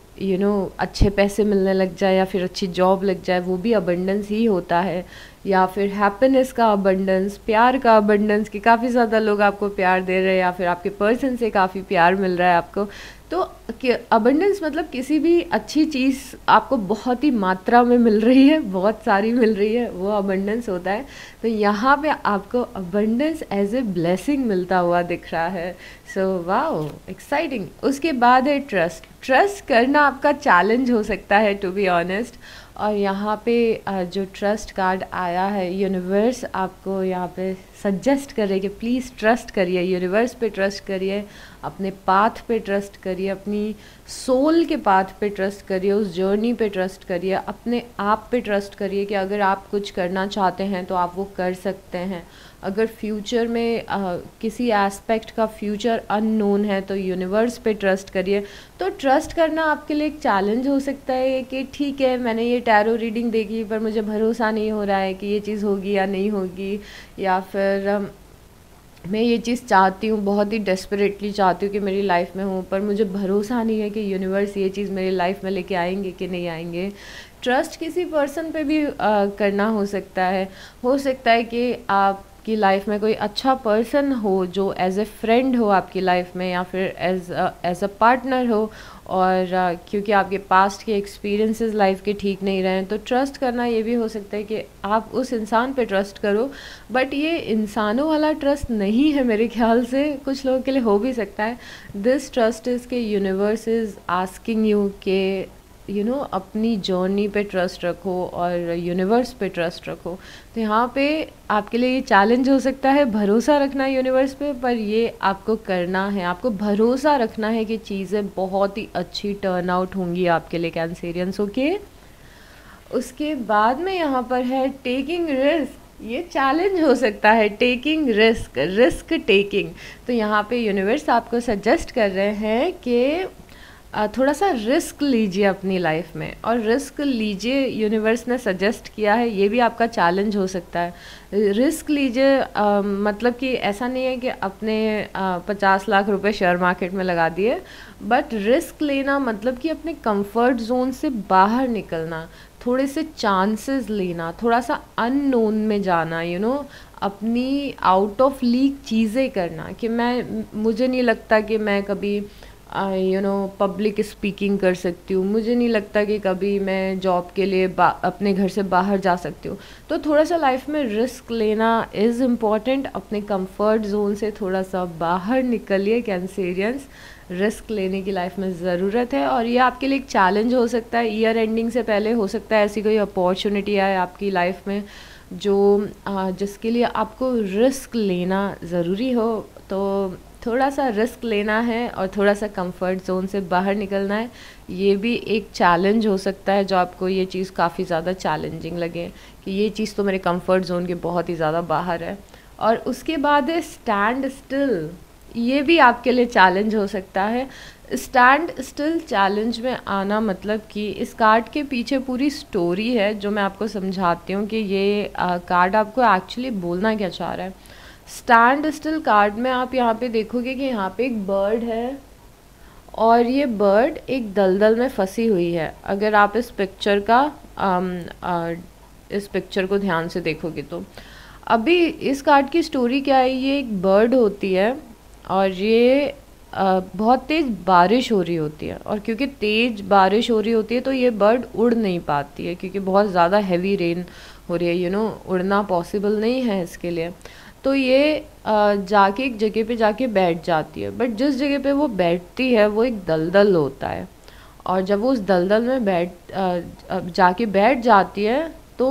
अच्छे पैसे मिलने लग जाए या फिर अच्छी जॉब लग जाए, वो भी अबंडेंस ही होता है। या फिर हैप्पीनेस का अबंडेंस, प्यार का अबंडेंस कि काफ़ी ज़्यादा लोग आपको प्यार दे रहे हैं या फिर आपके पर्सन से काफ़ी प्यार मिल रहा है आपको। तो अबंडेंस मतलब किसी भी अच्छी चीज़ आपको बहुत ही मात्रा में मिल रही है, बहुत सारी मिल रही है, वो अबंडेंस होता है। तो यहाँ पे आपको अबंडेंस एज ए ब्लेसिंग मिलता हुआ दिख रहा है। So wow, exciting. उसके बाद है ट्रस्ट करना आपका चैलेंज हो सकता है टू बी ऑनेस्ट। और यहाँ पे जो ट्रस्ट कार्ड आया है, यूनिवर्स आपको यहाँ पे सजेस्ट कर रही है कि प्लीज़ ट्रस्ट करिए, यूनिवर्स पे ट्रस्ट करिए, अपने पाथ पे ट्रस्ट करिए, अपनी सोल के पाथ पे ट्रस्ट करिए, उस जर्नी पे ट्रस्ट करिए, अपने आप पे ट्रस्ट करिए कि अगर आप कुछ करना चाहते हैं तो आप वो कर सकते हैं। अगर फ्यूचर में किसी एस्पेक्ट का फ्यूचर अननोन है तो यूनिवर्स पे ट्रस्ट करिए। तो ट्रस्ट करना आपके लिए एक चैलेंज हो सकता है कि ठीक है, मैंने ये टैरो रीडिंग देखी पर मुझे भरोसा नहीं हो रहा है कि ये चीज़ होगी या नहीं होगी, या फिर मैं ये चीज़ चाहती हूँ, बहुत ही डेस्परेटली चाहती हूँ कि मेरी लाइफ में हो, पर मुझे भरोसा नहीं है कि यूनिवर्स ये चीज़ मेरी लाइफ में लेके आएंगे कि नहीं आएंगे। ट्रस्ट किसी पर्सन पे भी करना हो सकता है। हो सकता है कि आपकी लाइफ में कोई अच्छा पर्सन हो जो एज ए फ्रेंड हो आपकी लाइफ में, या फिर एज अ पार्टनर हो, और क्योंकि आपके पास्ट के एक्सपीरियंसेस लाइफ के ठीक नहीं रहे हैं तो ट्रस्ट करना ये भी हो सकता है कि आप उस इंसान पे ट्रस्ट करो। बट ये इंसानों वाला ट्रस्ट नहीं है मेरे ख्याल से, कुछ लोगों के लिए हो भी सकता है। दिस ट्रस्ट इज़ के यूनिवर्स इज़ आस्किंग यू के अपनी जर्नी पे ट्रस्ट रखो और यूनिवर्स पे ट्रस्ट रखो। तो यहाँ पे आपके लिए ये चैलेंज हो सकता है भरोसा रखना यूनिवर्स पे, पर ये आपको करना है, आपको भरोसा रखना है कि चीज़ें बहुत ही अच्छी टर्न आउट होंगी आपके लिए कैंसेरियंस। ओके, उसके बाद में यहाँ पर है टेकिंग रिस्क। ये चैलेंज हो सकता है, टेकिंग रिस्क टेकिंग। तो यहाँ पे यूनिवर्स आपको सजेस्ट कर रहे हैं कि थोड़ा सा रिस्क लीजिए अपनी लाइफ में, और रिस्क लीजिए यूनिवर्स ने सजेस्ट किया है। ये भी आपका चैलेंज हो सकता है, रिस्क लीजिए। मतलब कि ऐसा नहीं है कि अपने 50 लाख रुपए शेयर मार्केट में लगा दिए, बट रिस्क लेना मतलब कि अपने कंफर्ट जोन से बाहर निकलना, थोड़े से चांसेस लेना, थोड़ा सा अननोन में जाना, अपनी आउट ऑफ लीग चीज़ें करना। कि मुझे नहीं लगता कि मैं कभी पब्लिक स्पीकिंग कर सकती हूँ, मुझे नहीं लगता कि कभी मैं जॉब के लिए अपने घर से बाहर जा सकती हूँ। तो थोड़ा सा लाइफ में रिस्क लेना इज़ इम्पॉर्टेंट। अपने कंफर्ट जोन से थोड़ा सा बाहर निकलिए कैंसेरियंस, रिस्क लेने की लाइफ में ज़रूरत है। और ये आपके लिए एक चैलेंज हो सकता है, ईयर एंडिंग से पहले हो सकता है ऐसी कोई अपॉर्चुनिटी आए आपकी लाइफ में जो जिसके लिए आपको रिस्क लेना ज़रूरी हो। तो थोड़ा सा रिस्क लेना है और थोड़ा सा कंफर्ट जोन से बाहर निकलना है। ये भी एक चैलेंज हो सकता है जो आपको ये चीज़ काफ़ी ज़्यादा चैलेंजिंग लगे कि ये चीज़ तो मेरे कंफर्ट जोन के बहुत ही ज़्यादा बाहर है। और उसके बाद है स्टैंड स्टिल। ये भी आपके लिए चैलेंज हो सकता है। स्टैंड स्टिल चैलेंज में आना मतलब कि इस कार्ड के पीछे पूरी स्टोरी है जो मैं आपको समझाती हूँ कि ये कार्ड आपको एक्चुअली बोलना क्या चाह रहा है। स्टैंड स्टिल कार्ड में आप यहाँ पे देखोगे कि यहाँ पे एक बर्ड है और ये बर्ड एक दलदल में फंसी हुई है। अगर आप इस पिक्चर को ध्यान से देखोगे तो अभी इस कार्ड की स्टोरी क्या है, ये एक बर्ड होती है और ये बहुत तेज़ बारिश हो रही होती है, और क्योंकि तेज़ बारिश हो रही होती है तो ये बर्ड उड़ नहीं पाती है क्योंकि बहुत ज़्यादा हैवी रेन हो रही है, उड़ना पॉसिबल नहीं है इसके लिए। तो ये जाके एक जगह पे जाके बैठ जाती है, बट जिस जगह पे वो बैठती है वो एक दलदल होता है, और जब वो उस दलदल में जाके बैठ जाती है तो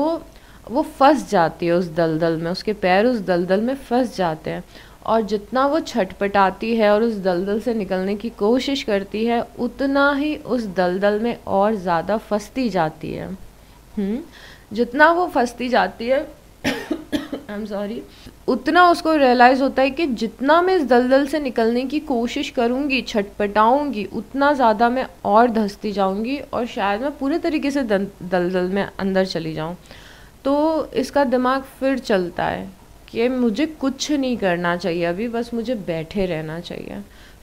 वो फंस जाती है उस दलदल में, उसके पैर उस दलदल में फंस जाते हैं, और जितना वो छटपटाती है और उस दलदल से निकलने की कोशिश करती है उतना ही उस दलदल में और ज़्यादा फंसती जाती है। जितना वो फंसती जाती है आई एम सॉरी, उतना उसको रियलाइज़ होता है कि जितना मैं इस दलदल से निकलने की कोशिश करूँगी, छटपटाऊँगी, उतना ज़्यादा मैं और धंसती जाऊँगी और शायद मैं पूरे तरीके से दलदल में अंदर चली जाऊँ। तो इसका दिमाग फिर चलता है कि मुझे कुछ नहीं करना चाहिए अभी, बस मुझे बैठे रहना चाहिए।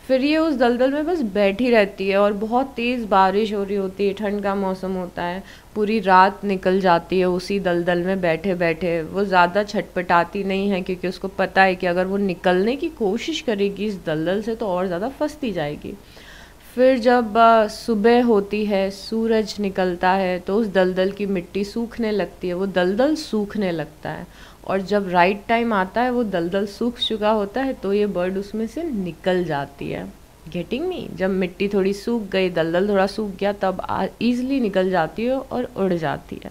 फिर ये उस दलदल में बस बैठी रहती है और बहुत तेज़ बारिश हो रही होती है, ठंड का मौसम होता है, पूरी रात निकल जाती है उसी दलदल में बैठे बैठे। वो ज़्यादा छटपटाती नहीं है क्योंकि उसको पता है कि अगर वो निकलने की कोशिश करेगी इस दलदल से तो और ज़्यादा फंसती जाएगी। फिर जब सुबह होती है, सूरज निकलता है तो उस दलदल की मिट्टी सूखने लगती है, वो दलदल सूखने लगता है, और जब राइट टाइम आता है वो दलदल सूख चुका होता है तो ये बर्ड उसमें से निकल जाती है। Getting me? जब मिट्टी थोड़ी सूख गई, दलदल थोड़ा सूख गया, तब ईजिली निकल जाती है और उड़ जाती है।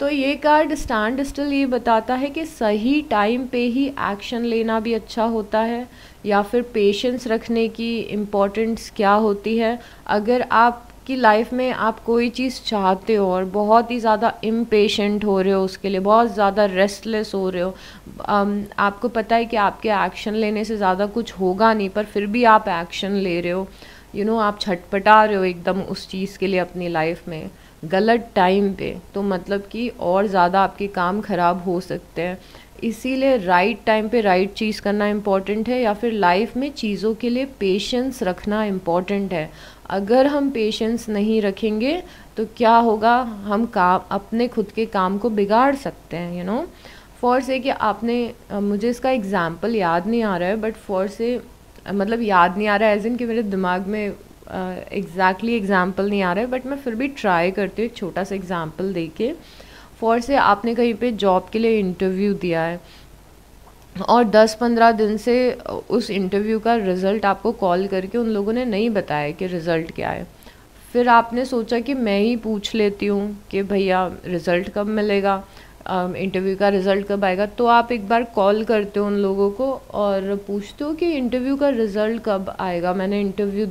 तो ये कार्ड स्टैंड स्टिल ये बताता है कि सही टाइम पे ही एक्शन लेना भी अच्छा होता है, या फिर पेशेंस रखने की इम्पोर्टेंस क्या होती है। अगर आप कि लाइफ में आप कोई चीज़ चाहते हो और बहुत ही ज़्यादा इम्पेशेंट हो रहे हो उसके लिए, बहुत ज़्यादा रेस्टलेस हो रहे हो, आपको पता है कि आपके एक्शन लेने से ज़्यादा कुछ होगा नहीं, पर फिर भी आप एक्शन ले रहे हो, आप छटपटा रहे हो एकदम उस चीज़ के लिए अपनी लाइफ में गलत टाइम पे, तो मतलब कि और ज़्यादा आपके काम ख़राब हो सकते हैं। इसीलिए राइट टाइम पे राइट चीज़ करना इम्पॉर्टेंट है, या फिर लाइफ में चीज़ों के लिए पेशेंस रखना इम्पॉर्टेंट है। अगर हम पेशेंस नहीं रखेंगे तो क्या होगा, हम काम अपने खुद के काम को बिगाड़ सकते हैं। फॉर से कि आपने मुझे इसका एग्जाम्पल याद नहीं आ रहा है, बट फॉर से मतलब याद नहीं आ रहा है एज इन कि मेरे दिमाग में एग्जैक्टली एग्जाम्पल नहीं आ रहा है, बट मैं फिर भी ट्राई करती हूँ एक छोटा सा एग्जाम्पल दे के। फॉर से आपने कहीं पे जॉब के लिए इंटरव्यू दिया है और 10-15 दिन से उस इंटरव्यू का रिज़ल्ट आपको कॉल करके उन लोगों ने नहीं बताया कि रिज़ल्ट क्या है। फिर आपने सोचा कि मैं ही पूछ लेती हूँ कि भैया रिज़ल्ट कब मिलेगा, इंटरव्यू का रिज़ल्ट कब आएगा। तो आप एक बार कॉल करते हो उन लोगों को और पूछते हो कि इंटरव्यू का रिज़ल्ट कब आएगा, मैंने इंटरव्यू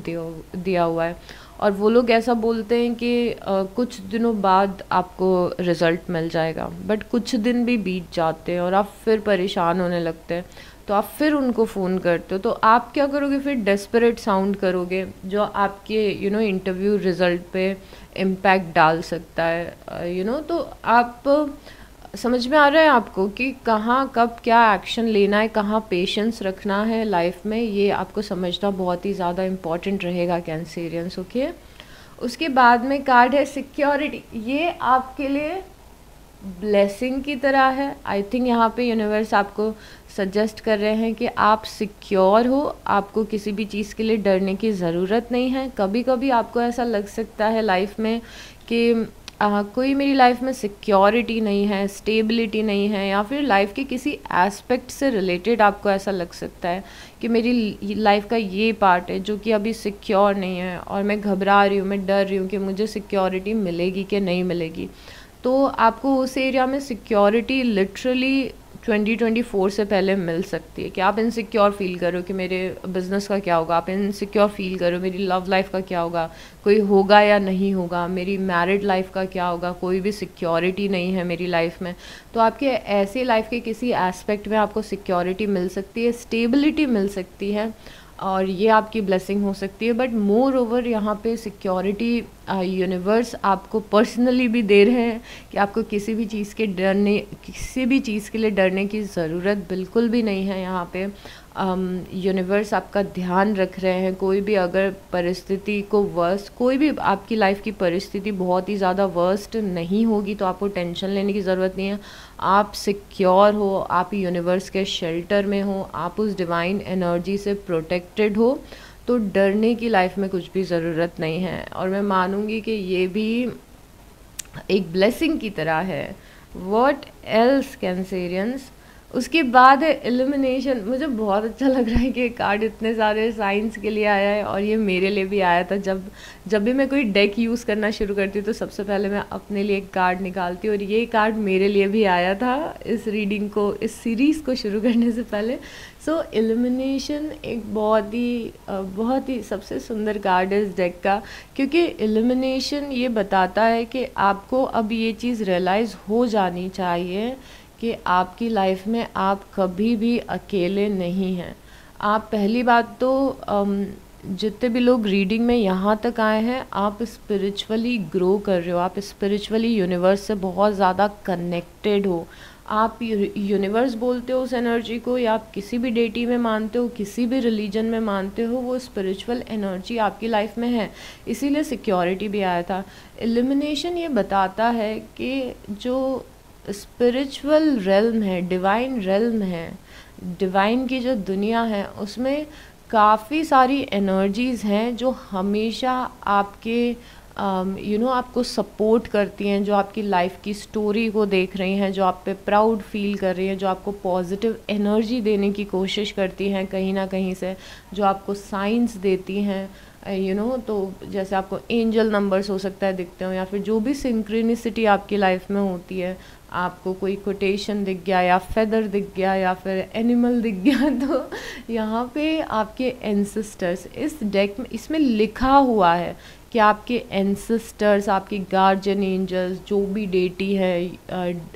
दिया हुआ है। और वो लोग ऐसा बोलते हैं कि कुछ दिनों बाद आपको रिज़ल्ट मिल जाएगा, बट कुछ दिन भी बीत जाते हैं और आप फिर परेशान होने लगते हैं। तो आप फिर उनको फ़ोन करते हो, तो आप क्या करोगे, फिर डेस्परेट साउंड करोगे जो आपके इंटरव्यू रिज़ल्ट पे इम्पैक्ट डाल सकता है। तो आप समझ में आ रहा है आपको कि कहाँ कब क्या एक्शन लेना है, कहाँ पेशेंस रखना है लाइफ में, ये आपको समझना बहुत ही ज़्यादा इम्पॉर्टेंट रहेगा कैंसेरियंस। ओके, उसके बाद में कार्ड है सिक्योरिटी। ये आपके लिए ब्लेसिंग की तरह है। आई थिंक यहाँ पे यूनिवर्स आपको सजेस्ट कर रहे हैं कि आप सिक्योर हो, आपको किसी भी चीज़ के लिए डरने की ज़रूरत नहीं है। कभी कभी आपको ऐसा लग सकता है लाइफ में कि कोई मेरी लाइफ में सिक्योरिटी नहीं है, स्टेबिलिटी नहीं है, या फिर लाइफ के किसी एस्पेक्ट से रिलेटेड आपको ऐसा लग सकता है कि मेरी लाइफ का ये पार्ट है जो कि अभी सिक्योर नहीं है और मैं घबरा रही हूँ, मैं डर रही हूँ कि मुझे सिक्योरिटी मिलेगी कि नहीं मिलेगी। तो आपको उस एरिया में सिक्योरिटी लिटरली 2024 से पहले मिल सकती है कि आप इनसिक्योर फील करो कि मेरे बिज़नेस का क्या होगा, आप इनसिक्योर फील करो मेरी लव लाइफ का क्या होगा, कोई होगा या नहीं होगा, मेरी मैरिड लाइफ का क्या होगा, कोई भी सिक्योरिटी नहीं है मेरी लाइफ में। तो आपके ऐसी लाइफ के किसी एस्पेक्ट में आपको सिक्योरिटी मिल सकती है, स्टेबिलिटी मिल सकती है, और ये आपकी ब्लेसिंग हो सकती है। बट मोर ओवर यहाँ पे सिक्योरिटी यूनिवर्स आपको पर्सनली भी दे रहे हैं कि आपको किसी भी चीज़ के लिए डरने की ज़रूरत बिल्कुल भी नहीं है। यहाँ पे यूनिवर्स आपका ध्यान रख रहे हैं। कोई भी अगर परिस्थिति को कोई भी आपकी लाइफ की परिस्थिति बहुत ही ज़्यादा वर्स्ट नहीं होगी तो आपको टेंशन लेने की ज़रूरत नहीं है। आप सिक्योर हो, आप यूनिवर्स के शेल्टर में हो, आप उस डिवाइन एनर्जी से प्रोटेक्टेड हो, तो डरने की लाइफ में कुछ भी ज़रूरत नहीं है। और मैं मानूंगी कि ये भी एक ब्लेसिंग की तरह है। What else Cancerians. उसके बाद है इल्यूमिनेशन। मुझे बहुत अच्छा लग रहा है कि कार्ड इतने सारे साइंस के लिए आया है, और ये मेरे लिए भी आया था। जब भी मैं कोई डेक यूज़ करना शुरू करती हूँ तो सबसे पहले मैं अपने लिए एक कार्ड निकालती हूँ, और ये कार्ड मेरे लिए भी आया था इस रीडिंग को, इस सीरीज़ को शुरू करने से पहले। सो इल्यूमिनेशन एक बहुत ही सबसे सुंदर कार्ड है इस डेक का, क्योंकि इल्यूमिनेशन ये बताता है कि आपको अब ये चीज़ रियलाइज़ हो जानी चाहिए कि आपकी लाइफ में आप कभी भी अकेले नहीं हैं। आप पहली बात तो जितने भी लोग रीडिंग में यहाँ तक आए हैं, आप स्पिरिचुअली ग्रो कर रहे हो, आप स्पिरिचुअली यूनिवर्स से बहुत ज़्यादा कनेक्टेड हो। आप यूनिवर्स बोलते हो उस एनर्जी को, या आप किसी भी डेटी में मानते हो, किसी भी रिलीजन में मानते हो, वो स्पिरिचुअल एनर्जी आपकी लाइफ में है। इसीलिए सिक्योरिटी भी आया था। इल्यूमिनेशन ये बताता है कि जो स्पिरिचुअल रेल्म है, डिवाइन रेल्म है, डिवाइन की जो दुनिया है, उसमें काफ़ी सारी एनर्जीज़ हैं जो हमेशा आपके आपको सपोर्ट करती हैं, जो आपकी लाइफ की स्टोरी को देख रही हैं, जो आप पे प्राउड फील कर रही हैं, जो आपको पॉजिटिव एनर्जी देने की कोशिश करती हैं कहीं ना कहीं से, जो आपको साइंस देती हैं। तो जैसे आपको एंजल नंबर्स हो सकता है दिखते हो, या फिर जो भी सिंक्रोनिसिटी आपकी लाइफ में होती है, आपको कोई कोटेशन दिख गया, या फेदर दिख गया, या फिर एनिमल दिख गया, तो यहाँ पे आपके एंसेस्टर्स इस डेक में इसमें लिखा हुआ है कि आपके एंसेस्टर्स, आपके गार्जियन एंजल्स, जो भी डेटी है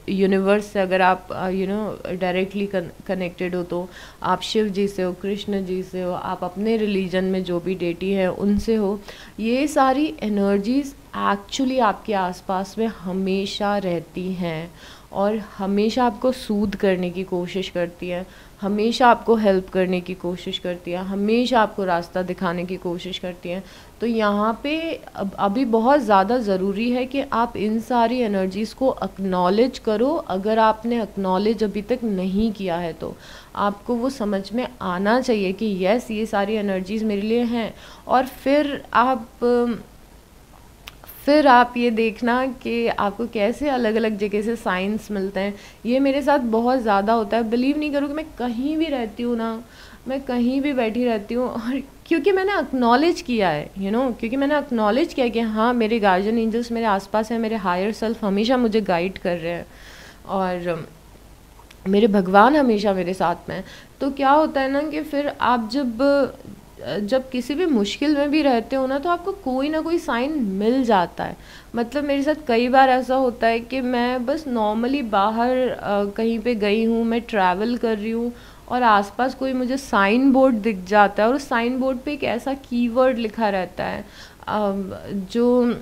यूनिवर्स से अगर आप डायरेक्टली कनेक्टेड हो तो आप शिव जी से हो, कृष्ण जी से हो, आप अपने रिलीजन में जो भी डेटी है उनसे हो, ये सारी एनर्जीज एक्चुअली आपके आसपास में हमेशा रहती हैं और हमेशा आपको सूद करने की कोशिश करती है, हमेशा आपको हेल्प करने की कोशिश करती है, हमेशा आपको रास्ता दिखाने की कोशिश करती है। तो यहाँ पे अभी बहुत ज़्यादा ज़रूरी है कि आप इन सारी एनर्जीज़ को एक्नॉलेज करो। अगर आपने एक्नॉलेज अभी तक नहीं किया है तो आपको वो समझ में आना चाहिए कि यस, ये सारी एनर्जीज़ मेरे लिए हैं। और फिर आप ये देखना कि आपको कैसे अलग अलग जगह से साइंस मिलते हैं। ये मेरे साथ बहुत ज़्यादा होता है। बिलीव नहीं करोगे, मैं कहीं भी रहती हूँ ना, मैं कहीं भी बैठी रहती हूँ, और क्योंकि मैंने एक्नॉलेज किया है क्योंकि मैंने एक्नॉलेज किया कि हाँ, मेरे गार्जियन एंजल्स मेरे आसपास हैं, मेरे हायर सेल्फ हमेशा मुझे गाइड कर रहे हैं और मेरे भगवान हमेशा मेरे साथ में हैं। तो क्या होता है ना कि फिर आप जब किसी भी मुश्किल में भी रहते हो ना, तो आपको कोई ना कोई साइन मिल जाता है। मतलब मेरे साथ कई बार ऐसा होता है कि मैं बस नॉर्मली बाहर कहीं पे गई हूँ, मैं ट्रैवल कर रही हूँ और आसपास कोई मुझे साइन बोर्ड दिख जाता है और उस साइन बोर्ड पे एक ऐसा कीवर्ड लिखा रहता है जो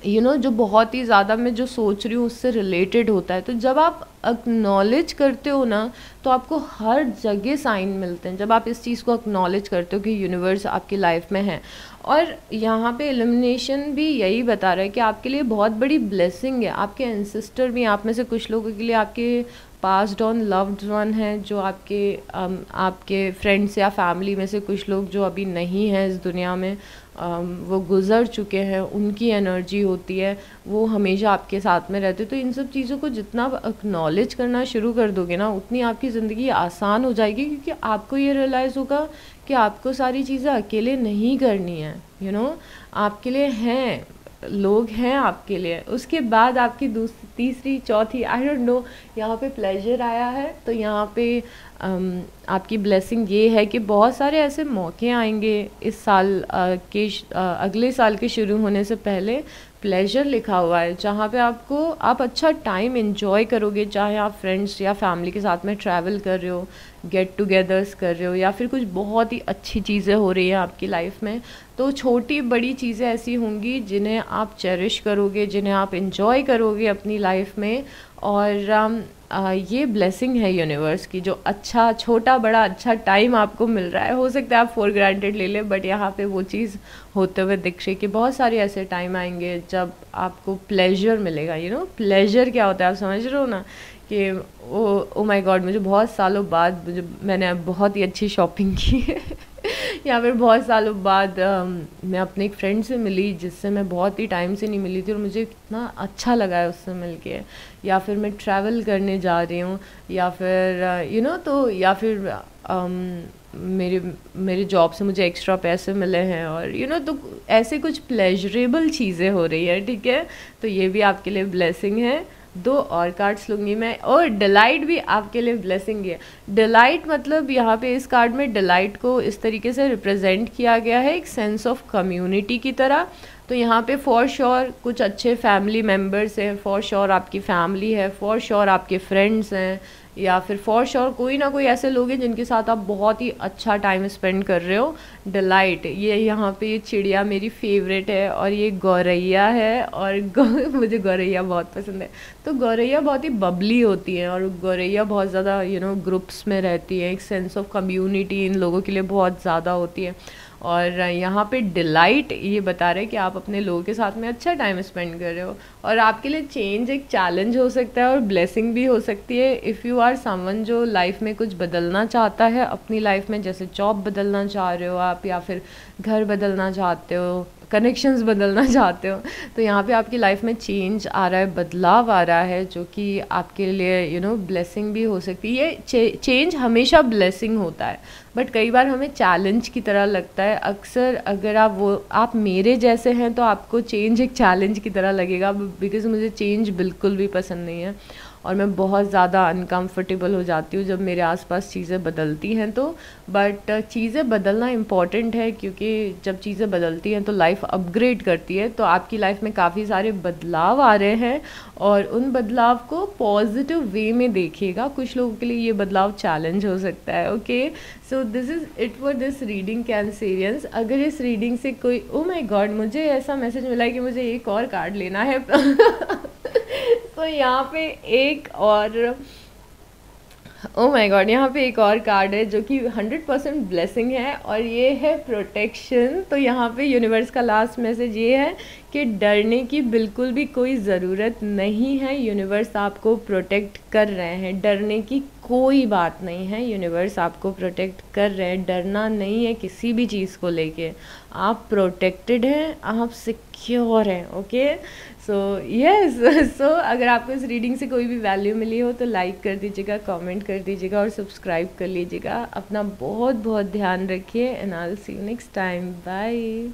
जो बहुत ही ज़्यादा मैं जो सोच रही हूँ उससे रिलेटेड होता है। तो जब आप एक्नॉलेज करते हो ना, तो आपको हर जगह साइन मिलते हैं। जब आप इस चीज़ को एक्नॉलेज करते हो कि यूनिवर्स आपकी लाइफ में है। और यहाँ पे इल्यूमिनेशन भी यही बता रहा है कि आपके लिए बहुत बड़ी ब्लेसिंग है। आपके एंसेस्टर भी, आप में से कुछ लोगों के लिए आपके पास्ड ऑन लव्ड वन है, जो आपके फ्रेंड्स या फैमिली में से कुछ लोग जो अभी नहीं हैं इस दुनिया में, वो गुज़र चुके हैं, उनकी एनर्जी होती है, वो हमेशा आपके साथ में रहते। तो इन सब चीज़ों को जितना एक्नॉलेज करना शुरू कर दोगे ना, उतनी आपकी ज़िंदगी आसान हो जाएगी, क्योंकि आपको ये रियलाइज़ होगा कि आपको सारी चीज़ें अकेले नहीं करनी है। आपके लिए हैं, लोग हैं आपके लिए। उसके बाद आपकी दूसरी, तीसरी, चौथी, आई डोंट नो, यहाँ पे प्लेजर आया है। तो यहाँ पे आपकी ब्लेसिंग ये है कि बहुत सारे ऐसे मौके आएंगे इस साल अगले साल के शुरू होने से पहले। प्लेजर लिखा हुआ है जहाँ पे आप अच्छा टाइम एंजॉय करोगे, चाहे आप फ्रेंड्स या फैमिली के साथ में ट्रैवल कर रहे हो, गेट टुगेदर्स कर रहे हो, या फिर कुछ बहुत ही अच्छी चीज़ें हो रही हैं आपकी लाइफ में। तो छोटी बड़ी चीज़ें ऐसी होंगी जिन्हें आप चेरिश करोगे, जिन्हें आप एंजॉय करोगे अपनी लाइफ में। और ये ब्लेसिंग है यूनिवर्स की, जो अच्छा छोटा बड़ा अच्छा टाइम आपको मिल रहा है। हो सकता है आप फॉर ग्रांटेड ले लें, बट यहाँ पे वो चीज़ होते हुए दिख रही कि बहुत सारे ऐसे टाइम आएंगे जब आपको प्लेजर मिलेगा। प्लेजर क्या होता है, आप समझ रहे हो ना, कि ओ माय गॉड, मुझे बहुत सालों बाद मैंने बहुत ही अच्छी शॉपिंग की है या फिर बहुत सालों बाद मैं अपने एक फ्रेंड से मिली जिससे मैं बहुत ही टाइम से नहीं मिली थी और मुझे कितना अच्छा लगा है उससे मिलके। या फिर मैं ट्रैवल करने जा रही हूँ, या फिर तो या फिर मेरे जॉब से मुझे एक्स्ट्रा पैसे मिले हैं, और तो ऐसे कुछ प्लेजरेबल चीज़ें हो रही है। ठीक है, तो ये भी आपके लिए ब्लेसिंग है। 2 और कार्ड्स लूँगी मैं, और डिलाइट भी आपके लिए ब्लेसिंग है। डिलाइट मतलब यहाँ पे इस कार्ड में डिलाइट को इस तरीके से रिप्रेजेंट किया गया है, एक सेंस ऑफ कम्युनिटी की तरह। तो यहाँ पे फॉर श्योर कुछ अच्छे फैमिली मेम्बर्स हैं, फॉर श्योर आपकी फैमिली है, फॉर श्योर आपके फ्रेंड्स हैं, या फिर फॉर श्योर कोई ना कोई ऐसे लोग हैं जिनके साथ आप बहुत ही अच्छा टाइम स्पेंड कर रहे हो। डिलाइट, ये यहाँ पे ये चिड़िया मेरी फेवरेट है, और ये गौरैया है, और मुझे गौरैया बहुत पसंद है। तो गौरैया बहुत ही बबली होती है, और गौरैया बहुत ज़्यादा ग्रुप्स में रहती है, एक सेंस ऑफ कम्युनिटी इन लोगों के लिए बहुत ज़्यादा होती है। और यहाँ पे डिलाइट ये बता रहे हैं कि आप अपने लोगों के साथ में अच्छा टाइम स्पेंड कर रहे हो, और आपके लिए चेंज एक चैलेंज हो सकता है और ब्लेसिंग भी हो सकती है। इफ़ यू आर समवन जो लाइफ में कुछ बदलना चाहता है अपनी लाइफ में, जैसे जॉब बदलना चाह रहे हो आप, या फिर घर बदलना चाहते हो, कनेक्शंस बदलना चाहते हो, तो यहाँ पे आपकी लाइफ में चेंज आ रहा है, बदलाव आ रहा है, जो कि आपके लिए ब्लेसिंग भी हो सकती है। ये चेंज हमेशा ब्लेसिंग होता है, बट कई बार हमें चैलेंज की तरह लगता है। अक्सर अगर आप मेरे जैसे हैं तो आपको चेंज एक चैलेंज की तरह लगेगा, बिकॉज मुझे चेंज बिल्कुल भी पसंद नहीं है। और मैं बहुत ज़्यादा अनकंफर्टेबल हो जाती हूँ जब मेरे आसपास चीज़ें बदलती हैं तो। बट चीज़ें बदलना इम्पॉर्टेंट है, क्योंकि जब चीज़ें बदलती हैं तो लाइफ अपग्रेड करती है। तो आपकी लाइफ में काफ़ी सारे बदलाव आ रहे हैं और उन बदलाव को पॉजिटिव वे में देखिएगा। कुछ लोगों के लिए ये बदलाव चैलेंज हो सकता है। Okay, so this is it for this reading Cancerians. अगर इस रीडिंग से कोई, ओ माय गॉड, मुझे ऐसा मैसेज मिला है कि मुझे एक और कार्ड लेना है तो यहाँ पे एक और, ओ माय गॉड, यहाँ पे एक और कार्ड है जो कि 100% ब्लेसिंग है और ये है प्रोटेक्शन। तो यहाँ पे यूनिवर्स का लास्ट मैसेज ये है कि डरने की बिल्कुल भी कोई ज़रूरत नहीं है। यूनिवर्स आपको प्रोटेक्ट कर रहे हैं, डरने की कोई बात नहीं है। यूनिवर्स आपको प्रोटेक्ट कर रहे हैं, डरना नहीं है किसी भी चीज़ को लेके। आप प्रोटेक्टेड हैं, आप सिक्योर हैं। ओके, सो यस, सो अगर आपको इस रीडिंग से कोई भी वैल्यू मिली हो तो लाइक कर दीजिएगा, कमेंट कर दीजिएगा और सब्सक्राइब कर लीजिएगा। अपना बहुत बहुत ध्यान रखिए and I will see you next time. Bye.